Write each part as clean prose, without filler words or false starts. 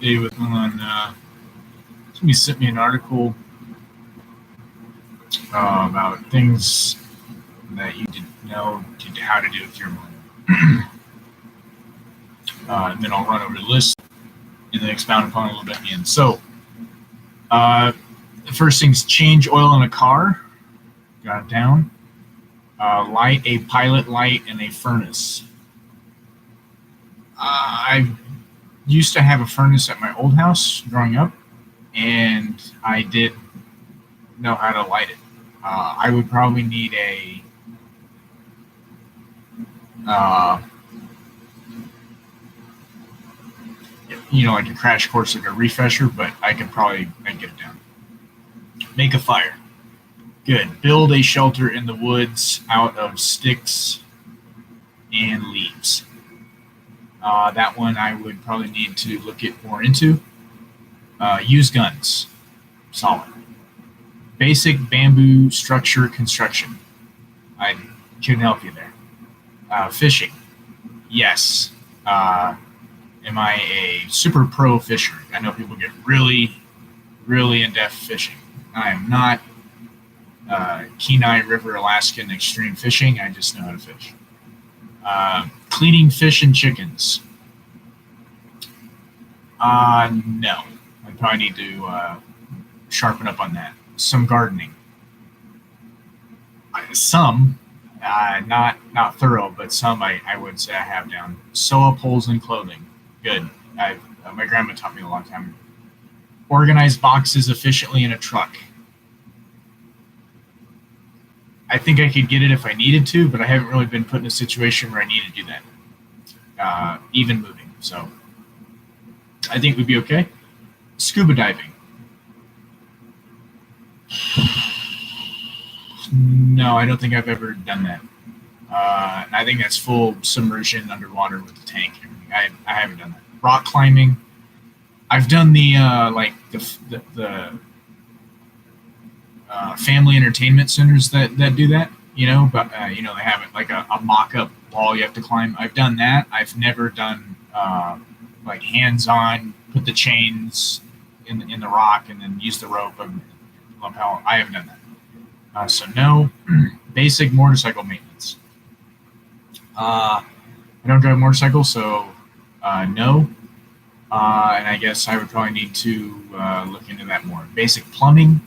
day with one on. Somebody sent me an article about things that you didn't know how to do with your money. And then I'll run over the list and then expound upon it a little bit at the end. So, the first thing is change oil in a car. Got it down. Light a pilot light in a furnace. I used to have a furnace at my old house growing up, and I did know how to light it. I would probably need like a crash course, like a refresher, but I could probably get it down. Make a fire. Good. Build a shelter in the woods out of sticks and leaves. That one I would probably need to look more into. Use guns. Solid. Basic bamboo structure construction. I can help you there. Fishing. Yes. Am I a super pro fisher? I know people get really, really in-depth fishing. I am not Kenai River Alaskan extreme fishing. I just know how to fish. Cleaning fish and chickens. No. I probably need to sharpen up on that. Some gardening. Some, not thorough, but some I would say I have down. Sew up holes in clothing. Good. My grandma taught me a long time ago. Organize boxes efficiently in a truck. I think I could get it if I needed to, but I haven't really been put in a situation where I need to do that. Even moving. So I think we'd be okay. Scuba diving. No, I don't think I've ever done that. I think that's full submersion underwater with the tank. I haven't done that. Rock climbing. I've done the family entertainment centers that do that. But they have it like a mock-up wall you have to climb. I've done that. I've never done like hands-on, put the chains in the rock and then use the rope and lapel. I haven't done that. So no. Basic motorcycle maintenance. I don't drive a motorcycle, so no. And I guess I would probably need to look into that more. Basic plumbing.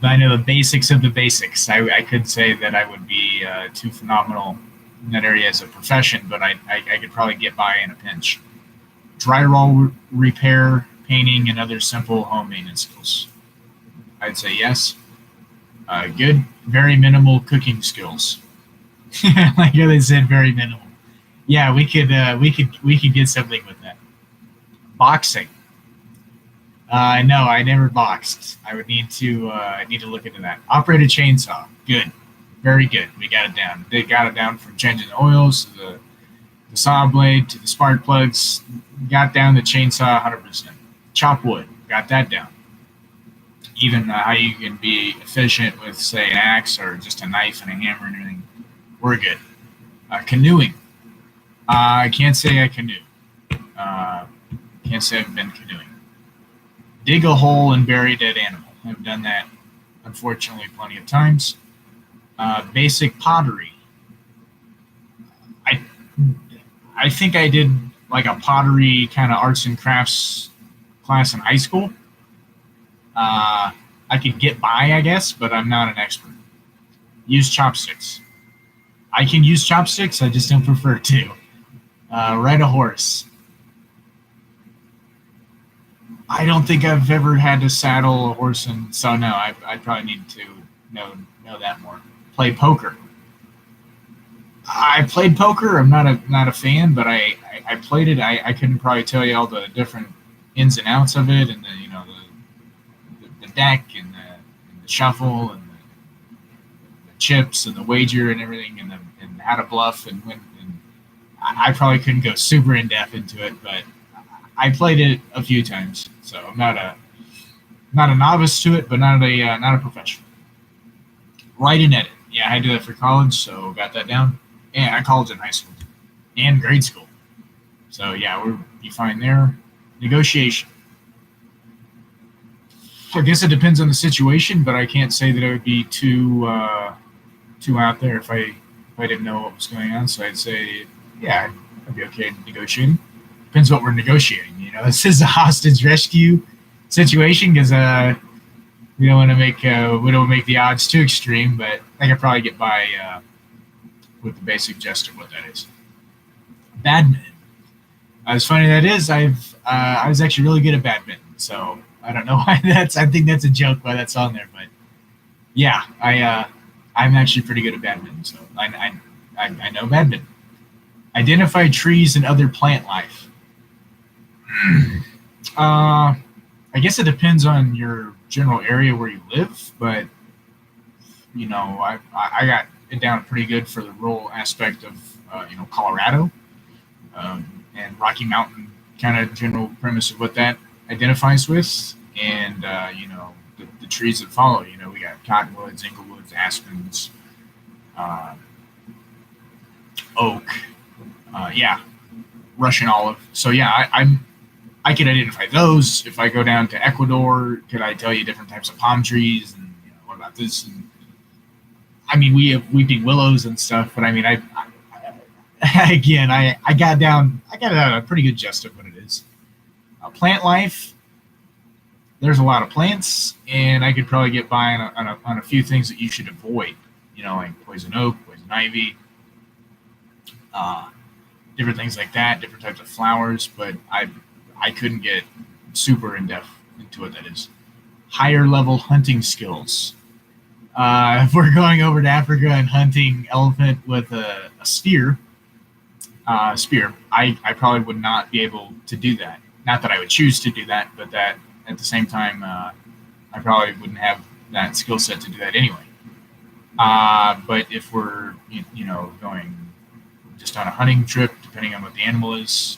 I know the basics of the basics. I could say that I would be too phenomenal in that area as a profession, but I could probably get by in a pinch. Drywall repair, painting, and other simple home maintenance skills. I'd say yes. Good. Very minimal cooking skills. Like they said, very minimal. Yeah, we could get something with that. Boxing. No, I never boxed. I would need to look into that. Operate a chainsaw. Good. Very good. We got it down. They got it down from changing the oils to the saw blade to the spark plugs. Got down the chainsaw 100%. Chop wood. Got that down. Even how you can be efficient with, say, an axe or just a knife and a hammer and everything. We're good. Canoeing. I can't say I canoe. Can't say I've been canoeing. Dig a hole and bury a dead animal. I've done that, unfortunately, plenty of times. Basic pottery. I think I did like a pottery kind of arts and crafts class in high school. I could get by, I guess, but I'm not an expert. Use chopsticks. I can use chopsticks, I just don't prefer to. Ride a horse. I don't think I've ever had to saddle a horse, and so no, I probably need to know that more. Play poker. I played poker. I'm not a fan, but I played it. I couldn't probably tell you all the different ins and outs of it, and the deck and the shuffle and the chips and the wager and everything and how to bluff and when. And I probably couldn't go super in depth into it, but I played it a few times, so I'm not a novice to it, but not a professional. Write and edit. Yeah, I did that for college, so got that down. Yeah, college and high school. and grade school. So yeah, we're be fine there. Negotiation. I guess it depends on the situation, but I can't say that it would be too out there if I didn't know what was going on. So I'd say, yeah, I'd be okay negotiating. Depends what we're negotiating. This is a hostage rescue situation because we don't make the odds too extreme, but I could probably get by with the basic gist of what that is. Badminton. As funny that is, I was actually really good at badminton, so I don't know why that's. I think that's a joke why that's on there, but yeah, I'm actually pretty good at badminton, so I know badminton. Identify trees and other plant life. I guess it depends on your general area where you live, but I got it down pretty good for the rural aspect of Colorado and Rocky Mountain kind of general premise of what that identifies with, and the trees that follow. We got cottonwoods, inglewoods, aspens, uh, oak, yeah, Russian olive. So yeah, I could identify those. If I go down to Ecuador, could I tell you different types of palm trees and what about this? And I mean, we have weeping willows and stuff, but I mean, again, I got down, I got a pretty good gist of what it is. Plant life. There's a lot of plants, and I could probably get by on a few things that you should avoid. Like poison oak, poison ivy, uh, different things like that, different types of flowers. But I couldn't get super in depth into what that is. Higher level hunting skills. If we're going over to Africa and hunting elephant with a spear, I probably would not be able to do that. Not that I would choose to do that, but that at the same time, I probably wouldn't have that skill set to do that anyway. But if we're going just on a hunting trip, depending on what the animal is,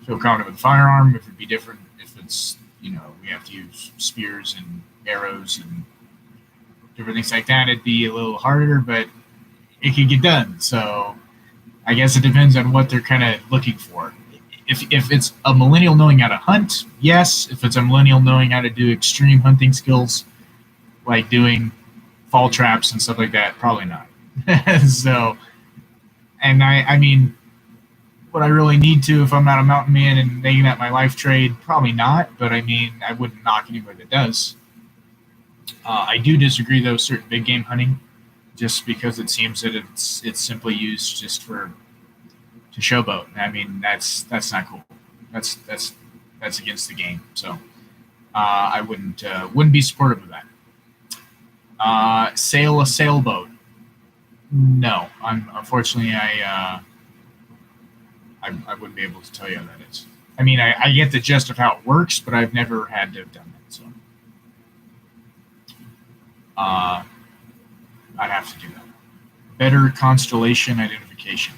feel confident with a firearm. If it'd be different, if it's we have to use spears and arrows and different things like that, it'd be a little harder, but it can get done. So I guess it depends on what they're kind of looking for. If it's a millennial knowing how to hunt, yes. If it's a millennial knowing how to do extreme hunting skills, like doing fall traps and stuff like that, probably not. So, and I mean, would I really need to if I'm not a mountain man and making that my life trade? Probably not. But I mean, I wouldn't knock anybody that does. I do disagree though, certain big game hunting, just because it seems that it's simply used just to showboat. I mean, that's not cool. That's against the game. So I wouldn't be supportive of that. Sail a sailboat. No, unfortunately I wouldn't be able to tell you how that is. I mean, I get the gist of how it works, but I've never had to have done that. So I'd have to do that. Better constellation identification.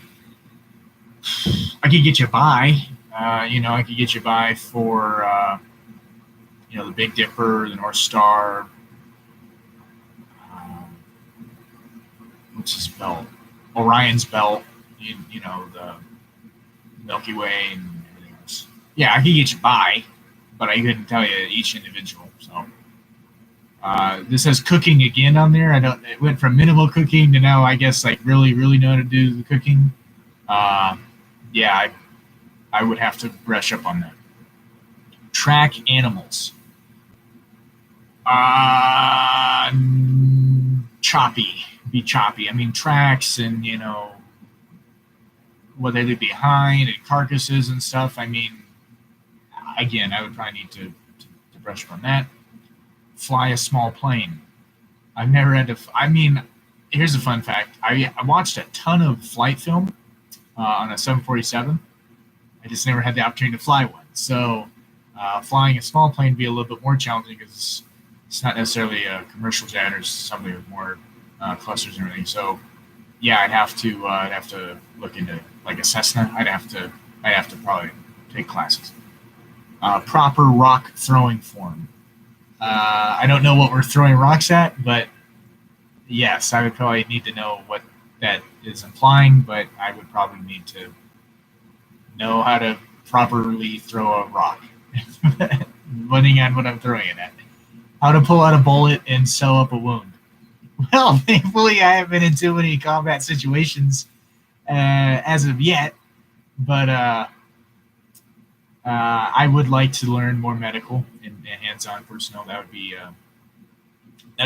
I could get you by. I could get you by for the Big Dipper, the North Star. What's his belt? Orion's belt. The Milky Way and everything else. Yeah, I could get you by, but I couldn't tell you each individual. So this has cooking again on there. It went from minimal cooking to now I guess like really really know how to do the cooking. Yeah, I would have to brush up on that. Track animals. Choppy. Be choppy. I mean, tracks and whether they're behind and carcasses and stuff. I mean, again, I would probably need to brush up on that. Fly a small plane. I've never had to. I mean, here's a fun fact. I watched a ton of flight film on a 747. I just never had the opportunity to fly one. So flying a small plane would be a little bit more challenging because it's not necessarily a commercial jet or something with more clusters and everything. So yeah, I'd have to look into like a Cessna. I'd have to probably take classes. Proper rock throwing form. I don't know what we're throwing rocks at, but yes, I would probably need to know what that is implying. But I would probably need to know how to properly throw a rock, depending on what I'm throwing it at. How to pull out a bullet and sew up a wound. Well, thankfully, I haven't been in too many combat situations as of yet, but I would like to learn more medical and hands-on personnel. That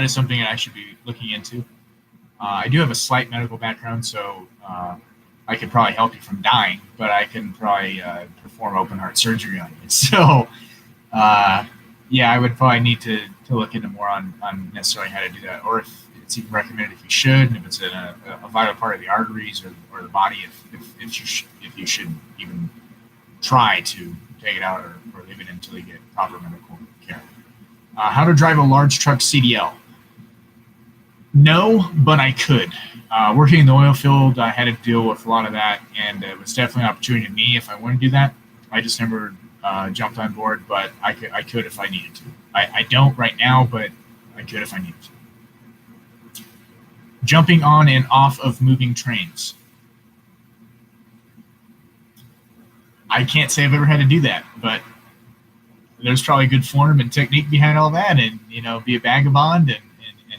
is something that I should be looking into. I do have a slight medical background, so I could probably help you from dying, but I can probably perform open heart surgery on you. So, yeah, I would probably need to look into more on necessarily how to do that, or if it's even recommended if you should, and if it's a vital part of the arteries or the body, if you should even try to take it out or leave it until you get proper medical care. How to drive a large truck CDL? No, but I could. Working in the oil field, I had to deal with a lot of that, and it was definitely an opportunity to me if I wanted to do that. I just never jumped on board, but I could if I needed to. I don't right now, but I could if I needed to. Jumping on and off of moving trains. I can't say I've ever had to do that, but there's probably good form and technique behind all that, and be a vagabond and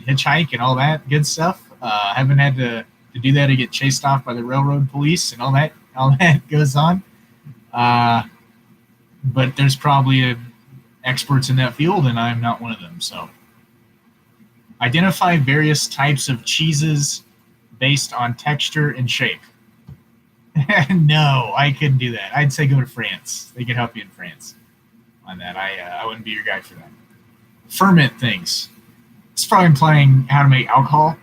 hitchhike and all that good stuff. I haven't had to do that to get chased off by the railroad police and all that goes on. But there's probably experts in that field, and I'm not one of them. So, identify various types of cheeses based on texture and shape. No, I couldn't do that. I'd say go to France. They could help you in France on that. I wouldn't be your guy for that. Ferment things. It's probably implying how to make alcohol.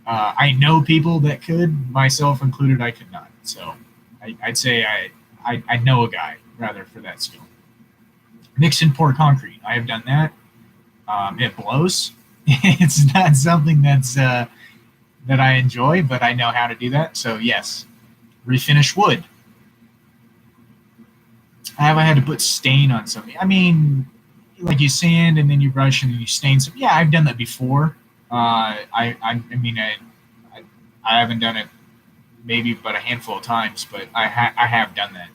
I know people that could, myself included. I could not. So I'd say I know a guy rather for that skill. Mix and pour concrete. I have done that. It blows. It's not something that I enjoy, but I know how to do that. So yes. Refinish wood. Have I had to put stain on something? I mean, like you sand and then you brush and then you stain some. Yeah, I've done that before. I haven't done it maybe but a handful of times, but I have done that.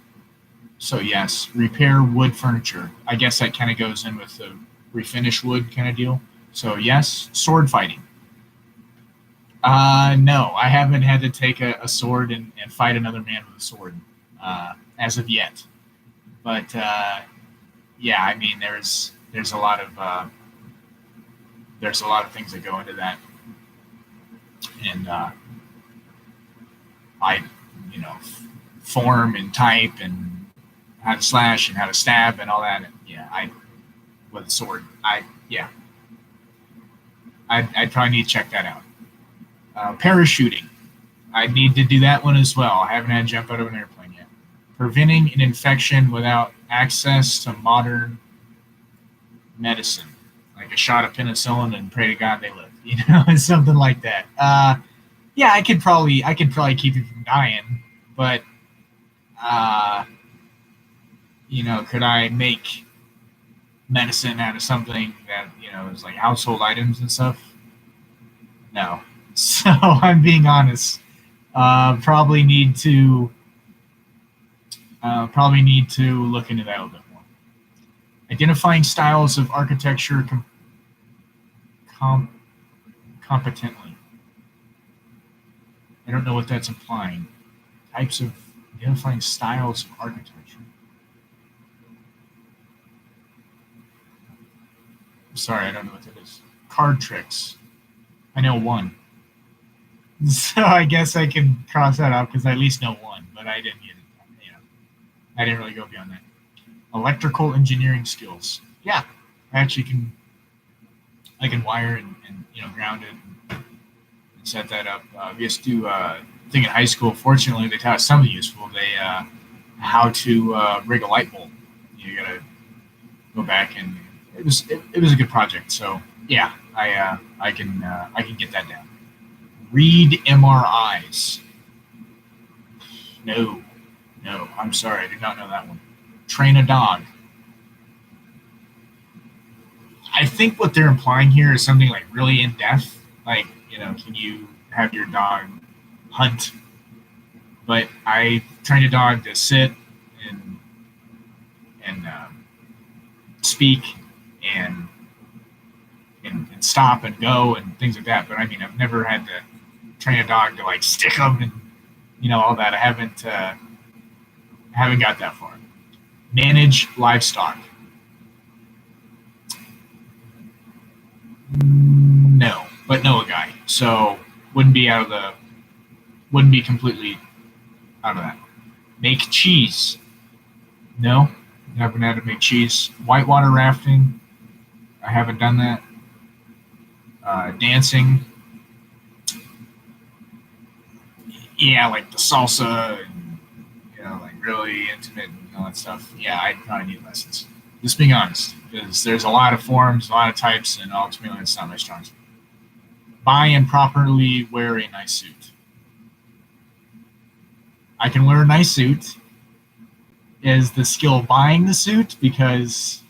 So yes, repair wood furniture. I guess that kind of goes in with the refinish wood kind of deal. So yes, sword fighting. No, I haven't had to take a sword and fight another man with a sword as of yet. But yeah, I mean, there's a lot of things that go into that, and form and type and how to slash and how to stab and all that. And, yeah, with a sword. I'd probably need to check that out. Parachuting. I need to do that one as well. I haven't had to jump out of an airplane yet. Preventing an infection without access to modern medicine, like a shot of penicillin and pray to God they live. Something like that. Yeah, I could probably keep you from dying, but could I make medicine out of something that is like household items and stuff? No. So I'm being honest. Probably need to look into that a little bit more. Identifying styles of architecture competently. I don't know what that's implying. Types of identifying styles of architecture. Sorry, I don't know what that is. Card tricks. I know one. So I guess I can cross that out because I at least know one, but I didn't get it. I didn't really go beyond that. Electrical engineering skills. Yeah, I actually can. I can wire and ground it and set that up. We used to do I think in high school. Fortunately, they taught us something useful. They how to rig a light bulb. You gotta go back and it was a good project. So yeah, I can get that down. Read MRIs. No, I'm sorry, I did not know that one. Train a dog. I think what they're implying here is something like really in depth. Like, can you have your dog hunt? But I trained a dog to sit speak and, and stop and go and things like that. But I mean, I've never had to train a dog to like stick them and all that. I haven't got that far. Manage livestock. No, but know a guy, so wouldn't be completely out of that. Make cheese. No, haven't had to make cheese. Whitewater rafting. I haven't done that. Dancing. Yeah, like the salsa and like really intimate and all that stuff. Yeah, I probably need lessons. Just being honest, because there's a lot of forms, a lot of types, and ultimately it's not my strong suit. Buy and properly wear a nice suit. I can wear a nice suit. Is the skill of buying the suit because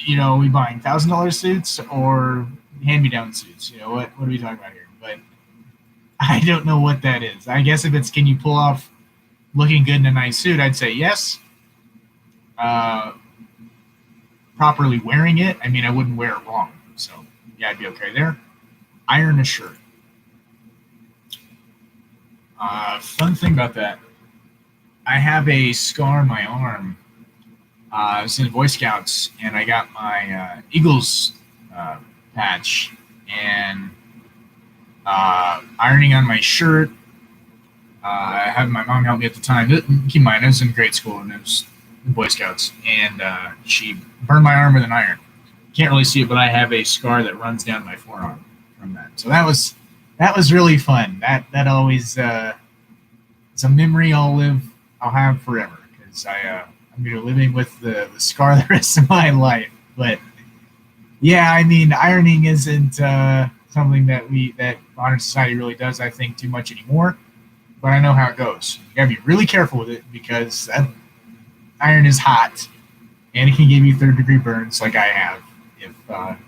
we buying $1,000 suits or hand-me-down suits? What are we talking about here? But I don't know what that is. I guess if it's can you pull off looking good in a nice suit, I'd say yes. Properly wearing it, I mean, I wouldn't wear it wrong. So, yeah, I'd be okay there. Iron a shirt. Fun thing about that, I have a scar on my arm. I was in the Boy Scouts, and I got my Eagles patch, and ironing on my shirt. I had my mom help me at the time. Keep in mind, I was in grade school, and it was the Boy Scouts, and she burned my arm with an iron. Can't really see it, but I have a scar that runs down my forearm from that. So that was really fun. That always it's a memory I'll have forever because I'm going to be living with the scar the rest of my life. But yeah, I mean, ironing isn't something that modern society really does, I think, too much anymore. But I know how it goes. You got to be really careful with it because that iron is hot, and it can give you third-degree burns like I have if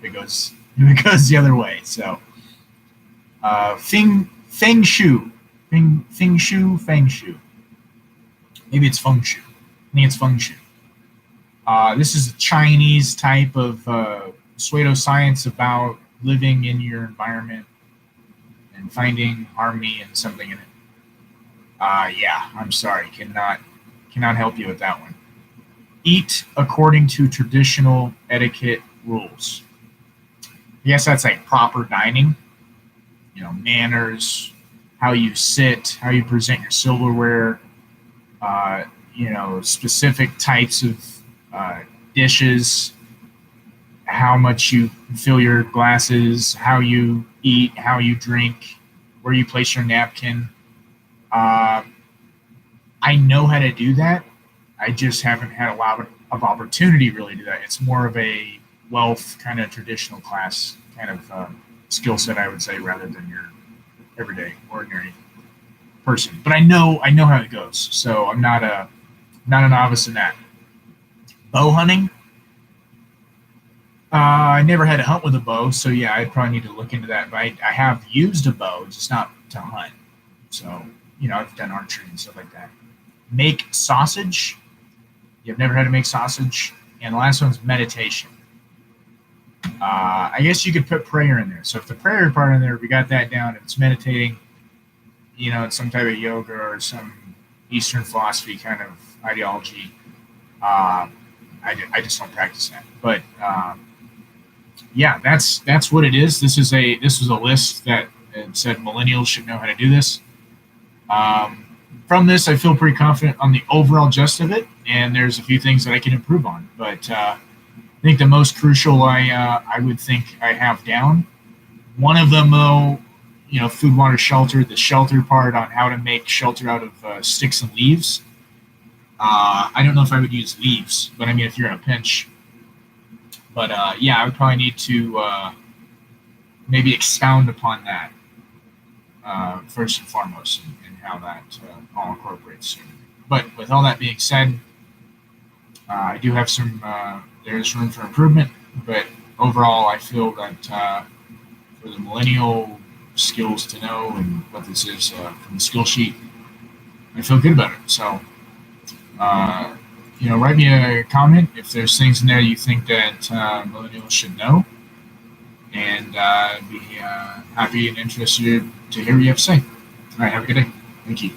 it goes the other way. So, feng shui. Maybe it's feng shui. I think it's feng shui. This is a Chinese type of pseudoscience about living in your environment and finding harmony and something in it. Yeah, I'm sorry, cannot help you with that one. Eat according to traditional etiquette rules. I guess that's like proper dining. Manners, how you sit, how you present your silverware, specific types of dishes, how much you fill your glasses, how you eat, how you drink, where you place your napkin. I know how to do that. I just haven't had a lot of opportunity really to do that. It's more of a wealth kind of traditional class kind of skill set, I would say, rather than your everyday, ordinary person. But I know how it goes, so I'm not a novice in that. Bow hunting. I never had to hunt with a bow, so yeah, I'd probably need to look into that. But I have used a bow, just not to hunt. So I've done archery and stuff like that. Make sausage. You've never had to make sausage. And the last one's meditation. I guess you could put prayer in there. So if the prayer part in there, we got that down, it's meditating, it's some type of yoga or some Eastern philosophy kind of ideology. I just don't practice that. But yeah, that's what it is. This was a list that said millennials should know how to do this. From this, I feel pretty confident on the overall gist of it, and there's a few things that I can improve on. But I think the most crucial I would think I have down. One of them, though, food, water, shelter. The shelter part on how to make shelter out of sticks and leaves. I don't know if I would use leaves, but I mean if you're in a pinch. But yeah, I would probably need to maybe expound upon that first and foremost, and how that all incorporates. But with all that being said, I do have some. There's room for improvement, but overall, I feel that for the millennial skills to know and what this is from the skill sheet, I feel good about it. So write me a comment if there's things in there you think that millennials should know, and be happy and interested to hear what you have to say. All right, have a good day. Thank you.